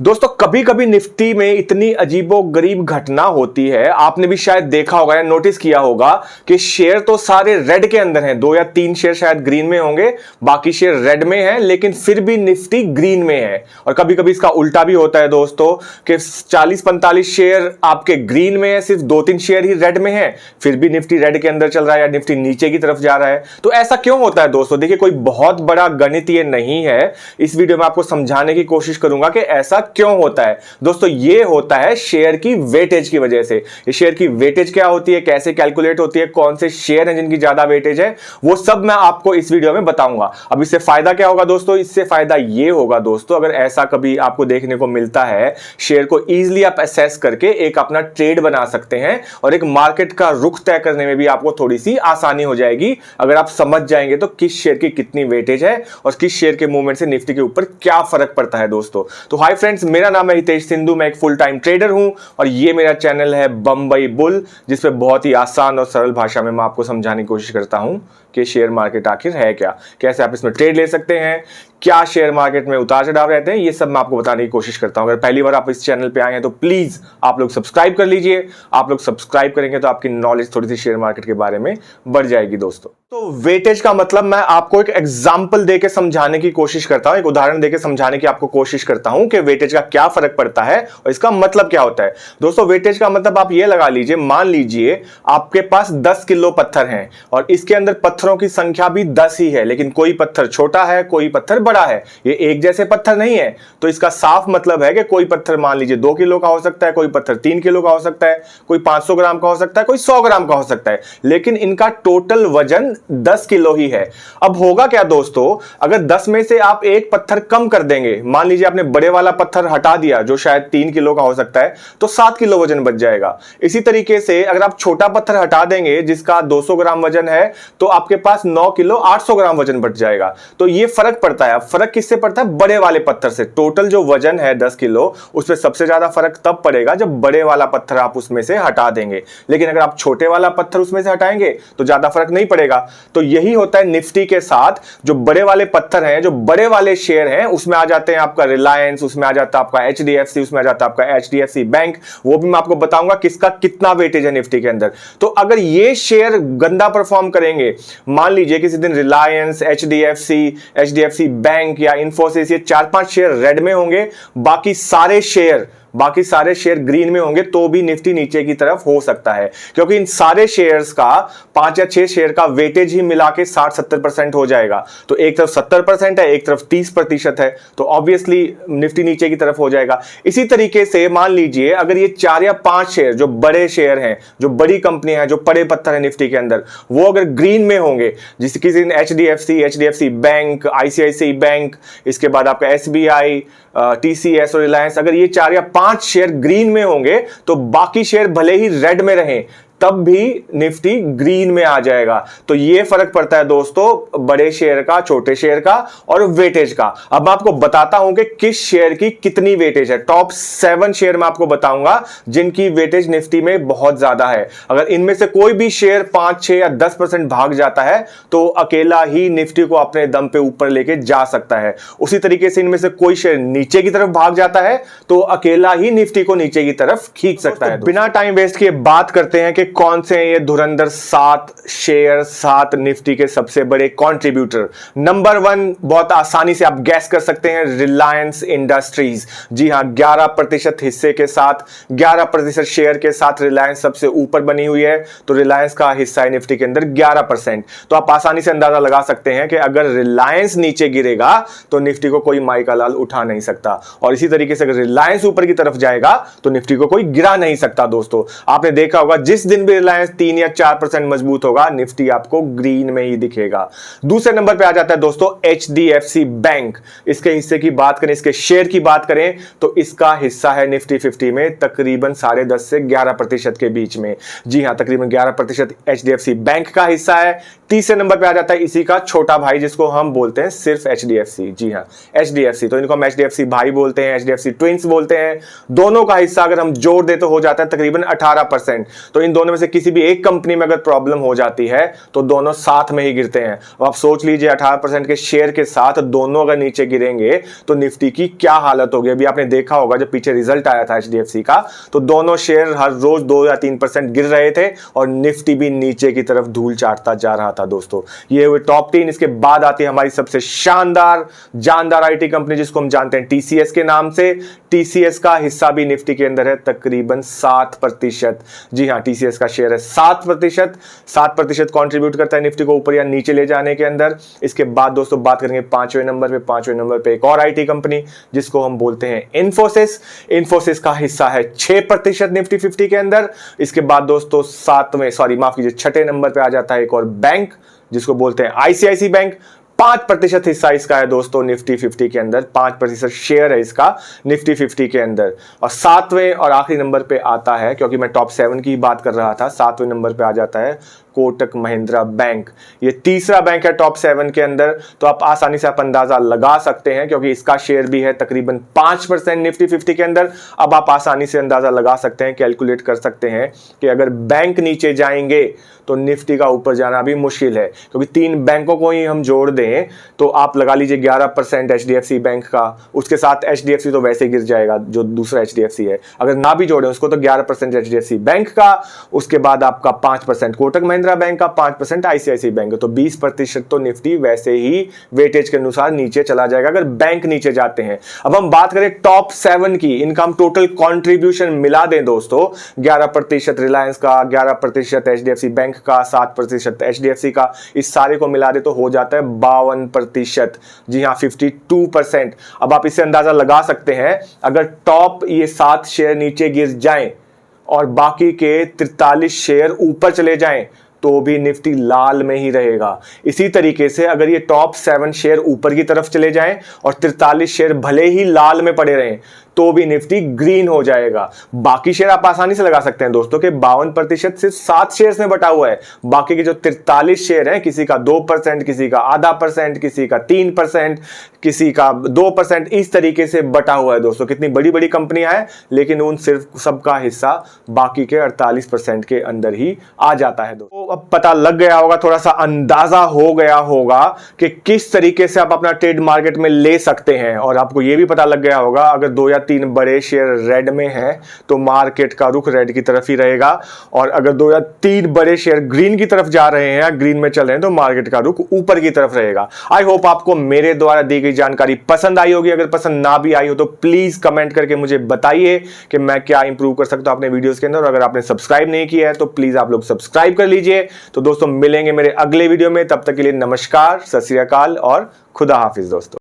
दोस्तों कभी कभी निफ्टी में इतनी अजीबोगरीब घटना होती है, आपने भी शायद देखा होगा या नोटिस किया होगा कि शेयर तो सारे रेड के अंदर हैं, 2 या 3 शेयर शायद ग्रीन में होंगे, बाकी शेयर रेड में हैं, लेकिन फिर भी निफ्टी ग्रीन में है। और कभी कभी इसका उल्टा भी होता है दोस्तों कि 40-45 शेयर आपके ग्रीन में है, सिर्फ 2-3 शेयर ही रेड में है, फिर भी निफ्टी रेड के अंदर चल रहा है या निफ्टी नीचे की तरफ जा रहा है। तो ऐसा क्यों होता है दोस्तों? देखिए, कोई बहुत बड़ा गणित ये नहीं है। इस वीडियो में आपको समझाने की कोशिश करूंगा कि ऐसा क्यों होता है। दोस्तों ये होता है शेयर की वेटेज की वजह से। ये शेयर की वेटेज क्या होती है, कैसे कैलकुलेट होती है, कौन से शेयर हैं जिनकी ज्यादा वेटेज है, वो सब मैं आपको इस वीडियो में बताऊंगा। अब इससे फायदा क्या होगा दोस्तों? इससे फायदा ये होगा दोस्तों, अगर ऐसा कभी आपको देखने को मिलता है, शेयर को इजीली आप असेस करके एक अपना ट्रेड बना सकते हैं और एक मार्केट का रुख तय करने में भी आपको थोड़ी सी आसानी हो जाएगी अगर आप समझ जाएंगे तो किस शेयर की कितनी वेटेज है और किस शेयर के मूवमेंट से निफ्टी के ऊपर क्या फर्क पड़ता है दोस्तों। तो हाय फ्रेंड्स, मेरा नाम है हितेश सिंधु, मैं एक फुल टाइम ट्रेडर हूं और ये मेरा चैनल है बंबई बुल, जिसपे बहुत ही आसान और सरल भाषा में मैं आपको समझाने की कोशिश करता हूं कि शेयर मार्केट आखिर है क्या, कैसे आप इसमें ट्रेड ले सकते हैं, क्या शेयर मार्केट में उतार चढ़ाव रहते हैं, ये सब मैं आपको बताने की कोशिश करता हूं। अगर पहली बार आप इस चैनल पे आए हैं तो प्लीज आप लोग सब्सक्राइब कर लीजिए। आप लोग सब्सक्राइब करेंगे तो आपकी नॉलेज थोड़ी सी शेयर मार्केट के बारे में बढ़ जाएगी दोस्तों। तो वेटेज का मतलब मैं आपको एक एग्जांपल देके समझाने की कोशिश करता हूं, एक उदाहरण देके समझाने की आपको कोशिश करता हूं कि वेटेज का क्या फर्क पड़ता है और इसका मतलब क्या होता है। दोस्तों वेटेज का मतलब आप ये लगा लीजिए, मान लीजिए आपके पास 10 किलो पत्थर हैं और इसके अंदर पत्थरों की संख्या भी 10 ही है, लेकिन कोई पत्थर छोटा है, कोई पत्थर बड़ा है, ये एक जैसे पत्थर नहीं है। तो इसका साफ मतलब है कि कोई पत्थर मान लीजिए 2 किलो का हो सकता है, कोई पत्थर 3 किलो का हो सकता है, कोई 500 ग्राम का हो सकता है, कोई 100 ग्राम का हो सकता है, लेकिन इनका टोटल वजन 10 किलो ही है। अब होगा क्या दोस्तों, अगर 10 में से आप एक पत्थर कम कर देंगे, मान लीजिए आपने बड़े वाला पत्थर हटा दिया जो शायद 3 किलो का हो सकता है, तो 7 किलो वजन बच जाएगा। इसी तरीके से अगर आप छोटा पत्थर हटा देंगे जिसका 200 ग्राम वजन है, तो आपके पास 9 किलो 800 ग्राम वजन बच जाएगा। तो ये फर्क पड़ता है। फर्क किससे पड़ता है? बड़े वाले पत्थर से। टोटल जो वजन है 10 किलो, उसमें सबसे ज्यादा फर्क तब पड़ेगा जब बड़े वाला पत्थर आप उसमें से हटा देंगे, लेकिन अगर आप छोटे वाला पत्थर उसमें से हटाएंगे तो ज्यादा फर्क नहीं पड़ेगा। तो यही होता है निफ्टी के साथ। जो बड़े वाले पत्थर हैं, जो बड़े वाले शेयर हैं, उसमें आ जाते हैं आपका रिलायंस, उसमें आ जाता है आपका एचडीएफसी, उसमें आ जाता है आपका एचडीएफसी बैंक। वो भी मैं आपको बताऊंगा किसका कितना वेटेज है निफ्टी के अंदर। तो अगर ये शेयर गंदा परफॉर्म करेंगे, मान लीजिए किसी दिन रिलायंस, एचडीएफसी बैंक या इंफोसिस, ये 4-5 शेयर रेड में होंगे, बाकी सारे शेयर ग्रीन में होंगे, तो भी निफ्टी नीचे की तरफ हो सकता है, क्योंकि इन सारे शेयर्स का 5 या 6 शेयर का वेटेज ही मिला के 60-70% हो जाएगा। तो एक तरफ 70% है, एक तरफ 30% है, तो ऑब्वियसली निफ्टी नीचे की तरफ हो जाएगा। इसी तरीके से मान लीजिए अगर ये 4 या 5 शेयर जो बड़े शेयर हैं, जो बड़ी कंपनी है, जो बड़े पत्थर है निफ्टी के अंदर, वो अगर ग्रीन में होंगे, जिस किसी दिन एचडीएफसी बैंक, आईसीआईसीआई बैंक, इसके बाद आपका एसबीआई, टीसीएस और रिलायंस, अगर ये 4 या 5 शेयर ग्रीन में होंगे, तो बाकी शेयर भले ही रेड में रहें, तब भी निफ्टी ग्रीन में आ जाएगा। तो ये फर्क पड़ता है दोस्तों बड़े शेयर का, छोटे शेयर का और वेटेज का। अब मैं आपको बताता हूं कि किस शेयर की कितनी वेटेज है। टॉप 7 शेयर मैं आपको बताऊंगा जिनकी वेटेज निफ्टी में बहुत ज्यादा है। अगर इनमें से कोई भी शेयर 5, 6 या 10% भाग जाता है तो अकेला ही निफ्टी को अपने दम पे ऊपर लेके जा सकता है। उसी तरीके से इनमें से कोई शेयर नीचे की तरफ भाग जाता है तो अकेला ही निफ्टी को नीचे की तरफ खींच सकता है। बिना टाइम वेस्ट किए बात करते हैं कि कौन से ये धुरंधर 7 शेयर, 7 निफ्टी के सबसे बड़े कंट्रीब्यूटर। नंबर 1 बहुत आसानी से आप गैस कर सकते हैं, रिलायंस इंडस्ट्रीज। जी हां, 11% हिस्से के साथ, 11% शेयर के साथ रिलायंस सबसे ऊपर बनी हुई है। तो रिलायंस का हिस्सा है निफ्टी के अंदर 11%। तो आप आसानी से अंदाजा लगा सकते हैं कि अगर रिलायंस नीचे गिरेगा तो निफ्टी को कोई माई का लाल उठा नहीं सकता, और इसी तरीके से अगर रिलायंस ऊपर की तरफ जाएगा तो निफ्टी को कोई गिरा नहीं सकता। दोस्तों आपने देखा होगा जिस दिन भी रिलायंस 3 या 4% मजबूत होगा, निफ्टी आपको ग्रीन में ही दिखेगा। दूसरे नंबर पे आ जाता है दोस्तों एचडीएफसी बैंक। इसके हिस्से की बात करें, इसके शेयर की बात करें, तो इसका हिस्सा है निफ्टी 50 में तकरीबन 10.5 से 11% के बीच में। जी हां, तकरीबन 11% एचडीएफसी बैंक का हिस्सा है। तीसरे नंबर पे आ जाता है इसी का छोटा भाई, जिसको हम बोलते हैं सिर्फ एचडीएफसी। जी हां, एचडीएफसी, तो इनको हम एचडीएफसी भाई बोलते हैं, एचडीएफसी ट्विंस बोलते हैं। दोनों का हिस्सा अगर हम जोड़ दे तो हो जाता है तकरीबन 18%। तो इन दोनों दोनों में से किसी भी एक कंपनी में अगर प्रॉब्लम हो जाती है तो दोनों साथ में ही गिरते हैं। अब आप सोच लीजिए 18% के शेयर के साथ दोनों अगर नीचे गिरेंगे तो निफ्टी की क्या हालत होगी। अभी आपने देखा होगा जब पीछे रिजल्ट आया था एचडीएफसी का, तो दोनों शेयर हर रोज 2 या 3% गिर रहे थे और निफ्टी भी नीचे की तरफ धूल चाटता जा रहा था दोस्तों। ये हुए टॉप 3। इसके बाद आती है हमारी सबसे शानदार जानदार आईटी कंपनी जिसको हम जानते हैं टीसीएस के नाम से। टीसीएस का हिस्सा भी निफ्टी के अंदर है तकरीबन 7%। जी हां, टीसीएस का शेयर है 7% कंट्रीब्यूट करता है निफ्टी को ऊपर या नीचे ले जाने के अंदर। इसके बाद दोस्तों बात करेंगे 5वें नंबर पे एक और आईटी कंपनी जिसको हम बोलते हैं इन्फोसिस। इन्फोसिस का हिस्सा है 6% निफ्टी 50 के अंदर। इसके बाद दोस्तों 6ठे नंबर पे आ जाता है एक और बैंक जिसको बोलते हैं आईसीआईसी बैंक। 5% हिस्सा इसका है दोस्तों निफ्टी 50 के अंदर, 5% शेयर है इसका निफ्टी 50 के अंदर। और 7वें और आखिरी नंबर पे आता है, क्योंकि मैं टॉप 7 की बात कर रहा था, 7वें नंबर पे आ जाता है कोटक महिंद्रा बैंक। ये तीसरा बैंक है टॉप 7 के अंदर। तो आप आसानी से अंदाजा लगा सकते हैं क्योंकि इसका शेयर भी है तकरीबन 5% निफ्टी 50 के अंदर। अब आप आसानी से अंदाजा लगा सकते हैं, कैलकुलेट कर सकते हैं कि अगर बैंक नीचे जाएंगे तो निफ्टी का ऊपर जाना भी मुश्किल है, क्योंकि 3 बैंकों को ही हम जोड़ दें तो आप लगा लीजिए 11% एचडीएफसी बैंक का, उसके साथ एचडीएफसी तो वैसे गिर जाएगा जो दूसरा एचडीएफसी है। अगर ना भी जोड़ें उसको तो 11% एचडीएफसी बैंक का, उसके बाद आपका 5% कोटक महिंद्रा बैंक का, 5% आईसीआईसी बैंक का, तो 20% तो निफ्टी वैसे ही वेटेज के अनुसार नीचे चला जाएगा अगर बैंक नीचे जाते हैं। अब हम बात करें टॉप 7 की, इनका हम टोटल कंट्रीब्यूशन मिला दें दोस्तों, 11% रिलायंस का, 11% एचडीएफसी बैंक का, 7% एचडीएफसी का, इस सारे को मिला दे तो हो जाता है 52%। जी हां, 52%। अब आप इससे अंदाजा लगा सकते हैं अगर टॉप ये 7 शेयर नीचे गिर जाएं और बाकी के 43 शेयर ऊपर चले जाएं तो भी निफ्टी लाल में ही रहेगा। इसी तरीके से अगर ये टॉप 7 शेयर ऊपर की तरफ चले जाएं और 43 शेयर भले ही लाल में पड़े रहें तो भी निफ्टी ग्रीन हो जाएगा। बाकी शेयर आप आसानी से लगा सकते हैं दोस्तों कि 52% सिर्फ 7 शेयर्स में बटा हुआ है। बाकी के जो 43 शेयर हैं, किसी का 2%, किसी का आधा %, किसी का 3%, किसी का 2%, इस तरीके से बटा हुआ है दोस्तों। कितनी बड़ी बड़ी कंपनियां हैं लेकिन उन सिर्फ सबका हिस्सा बाकी के 48% के अंदर ही आ जाता है दोस्तों। तो अब पता लग गया होगा, थोड़ा सा अंदाजा हो गया होगा कि किस तरीके से आप अपना ट्रेड मार्केट में ले सकते हैं। और आपको यह भी पता लग गया होगा अगर 2 या 3 बड़े शेयर रेड में हैं तो मार्केट का रुख रेड की तरफ ही रहेगा, और अगर 2 या 3 बड़े शेयर ग्रीन की तरफ जा रहे हैं, ग्रीन में चल रहे हैं, तो मार्केट का रुख ऊपर की तरफ रहेगा। आई होप आपको मेरे द्वारा दी गई जानकारी पसंद आई होगी। अगर पसंद ना भी आई हो तो प्लीज कमेंट करके मुझे बताइए कि मैं क्या इंप्रूव कर सकता हूं अपने वीडियोस के अंदर। और अगर आपने सब्सक्राइब नहीं किया है तो प्लीज आप लोग सब्सक्राइब कर लीजिए। तो दोस्तों मिलेंगे मेरे अगले वीडियो में, तब तक के लिए नमस्कार, सत श्री अकाल और खुदा हाफिज दोस्तों।